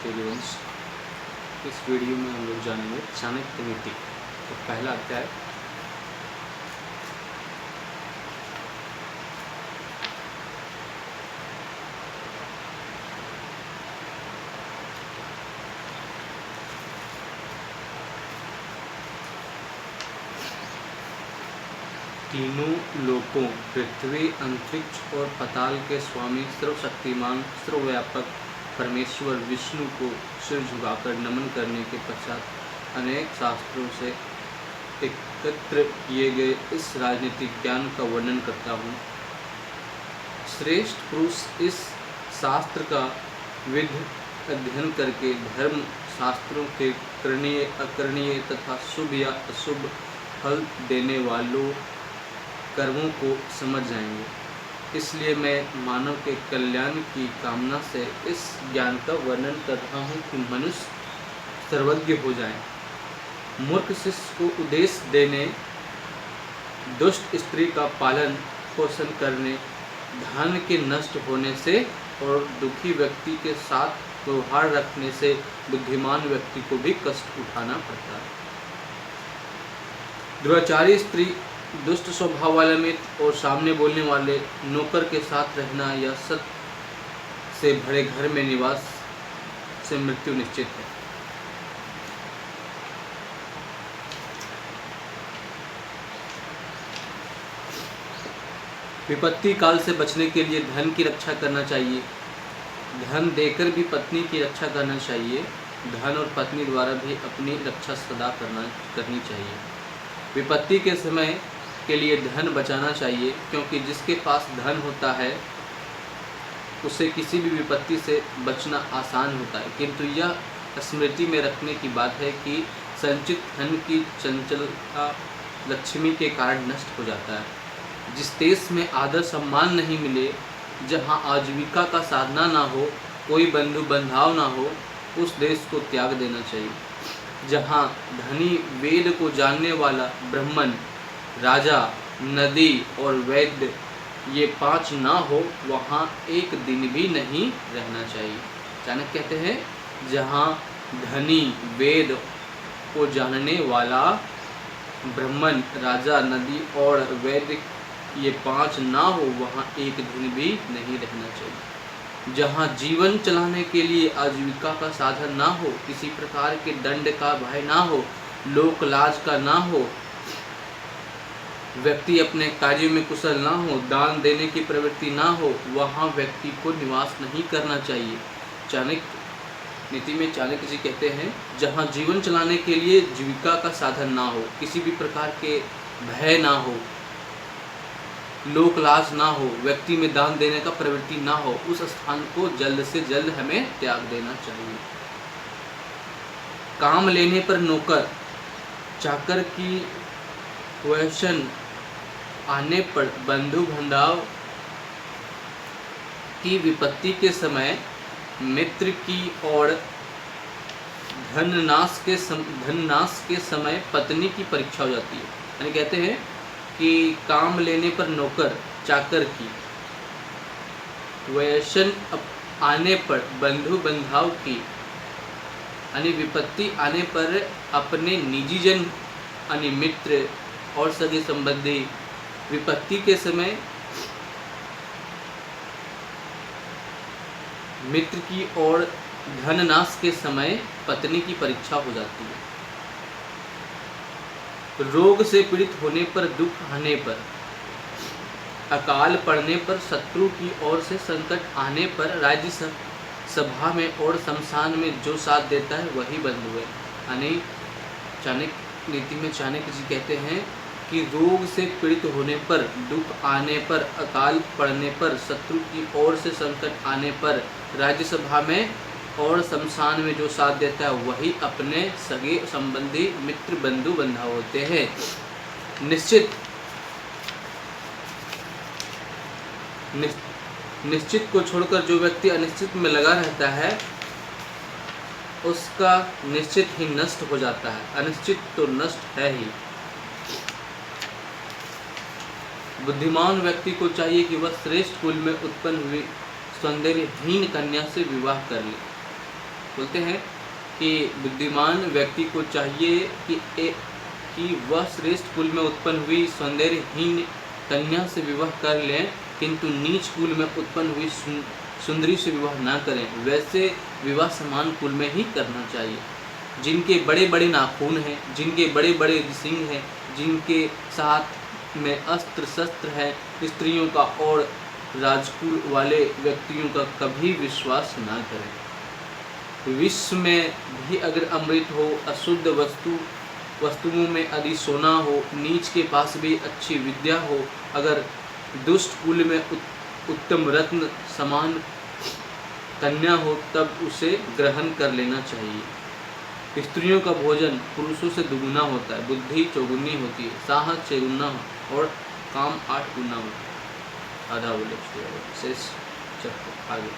टेलीवंश। इस वीडियो में हम लोग जानेंगे चाणक्य नीति। तो पहला अध्याय तीनों लोकों पृथ्वी, अंतरिक्ष और पाताल के स्वामी सर्वशक्तिमान सर्वव्यापक परमेश्वर विष्णु को सिर झुकाकर नमन करने के पश्चात अनेक शास्त्रों से एकत्र किए गए इस राजनीतिक ज्ञान का वर्णन करता हूँ। श्रेष्ठ पुरुष इस शास्त्र का विधि अध्ययन करके धर्म शास्त्रों के करणीय अकरणीय तथा शुभ या अशुभ फल देने वालों कर्मों को समझ जाएंगे। इसलिए मैं मानव के कल्याण की कामना से इस ज्ञान का वर्णन कर रहा हूँ कि मनुष्य सर्वज्ञ हो जाए। मूर्ख शिष्य को उपदेश देने, दुष्ट स्त्री का पालन पोषण करने, धन के नष्ट होने से और दुखी व्यक्ति के साथ व्यवहार रखने से बुद्धिमान व्यक्ति को भी कष्ट उठाना पड़ता है। दुराचारी स्त्री, दुष्ट स्वभाव वाला मित्र और सामने बोलने वाले नौकर के साथ रहना या सत से भरे घर में निवास से मृत्यु निश्चित है। विपत्ति काल से बचने के लिए धन की रक्षा करना चाहिए। धन देकर भी पत्नी की रक्षा करना चाहिए। धन और पत्नी द्वारा भी अपनी रक्षा सदा करनी चाहिए। विपत्ति के समय के लिए धन बचाना चाहिए, क्योंकि जिसके पास धन होता है उसे किसी भी विपत्ति से बचना आसान होता है। किंतु यह स्मृति में रखने की बात है कि संचित धन की चंचलता लक्ष्मी के कारण नष्ट हो जाता है। जिस देश में आदर सम्मान नहीं मिले, जहाँ आजीविका का साधना ना हो, कोई बंधु बंधाव ना हो, उस देश को त्याग देना चाहिए। जहाँ धनी वेद को जानने वाला ब्राह्मण, राजा, नदी और वैद्य ये पांच ना हो, वहाँ एक दिन भी नहीं रहना चाहिए। चाणक्य कहते हैं जहाँ धनी, वेद को जानने वाला ब्राह्मण, राजा, नदी और वैद्य ये पांच ना हो, वहाँ एक दिन भी नहीं रहना चाहिए। जहाँ जीवन चलाने के लिए आजीविका का साधन ना हो, किसी प्रकार के दंड का भय ना हो, लोक लाज का ना हो, व्यक्ति अपने कार्य में कुशल ना हो, दान देने की प्रवृत्ति ना हो, वहाँ व्यक्ति को निवास नहीं करना चाहिए। चाणक्य नीति में चाणक्य जी कहते हैं जहाँ जीवन चलाने के लिए जीविका का साधन ना हो, किसी भी प्रकार के भय ना हो, लोक लाज ना हो, व्यक्ति में दान देने का प्रवृत्ति ना हो, उस स्थान को जल्द से जल्द हमें त्याग देना चाहिए। काम लेने पर नौकर, चाकर की वैसन आने पर बंधु बांधव की विपत्ति के समय मित्र की और धन नाश के समय पत्नी की परीक्षा हो जाती है। यानी कहते हैं कि काम लेने पर नौकर, चाकर की वैसन आने पर बंधु बांधव की, यानी विपत्ति आने पर अपने निजी जन यानी मित्र और सगे संबंधी, विपत्ति के समय मित्र की और धन नाश के समय पत्नी की परीक्षा हो जाती है। रोग से पीड़ित होने पर, दुख आने पर, अकाल पड़ने पर, शत्रु की ओर से संकट आने पर, राज्य सभा में और शमशान में जो साथ देता है वही बंधु है। यानी चाणक्य नीति में चाणक्य जी कहते हैं कि रोग से पीड़ित होने पर, दुख आने पर, अकाल पड़ने पर, शत्रु की ओर से संकट आने पर, राज्यसभा में और शमशान में जो साथ देता है वही अपने सगे संबंधी, मित्र, बंधु बांधव होते हैं। निश्चित को छोड़कर जो व्यक्ति अनिश्चित में लगा रहता है उसका निश्चित ही नष्ट हो जाता है। अनिश्चित तो नष्ट है ही। बुद्धिमान व्यक्ति को चाहिए कि वह श्रेष्ठ कुल में उत्पन्न हुई सौंदर्यहीन कन्या से विवाह कर ले। बोलते हैं कि बुद्धिमान व्यक्ति को चाहिए कि वह श्रेष्ठ कुल में उत्पन्न हुई सौंदर्यहीन कन्या से विवाह कर लें, किंतु नीच कुल में उत्पन्न हुई सुंदरी से विवाह ना करें। वैसे विवाह समान कुल में ही करना चाहिए। जिनके बड़े बड़े नाखून हैं, जिनके बड़े बड़े सिंग हैं, जिनके साथ में अस्त्र शस्त्र है, स्त्रियों का और राजकुल वाले व्यक्तियों का कभी विश्वास ना करें। विश्व में भी अगर अमृत हो, अशुद्ध वस्तुओं में यदि सोना हो, नीच के पास भी अच्छी विद्या हो, अगर दुष्ट कुल में उत्तम रत्न समान कन्या हो, तब उसे ग्रहण कर लेना चाहिए। स्त्रियों का भोजन पुरुषों से दुगुना होता है, बुद्धि चौगुनी होती है, साहस 6 गुना और काम 8 गुना होता है। आधा बोले शेष चक्र आगे।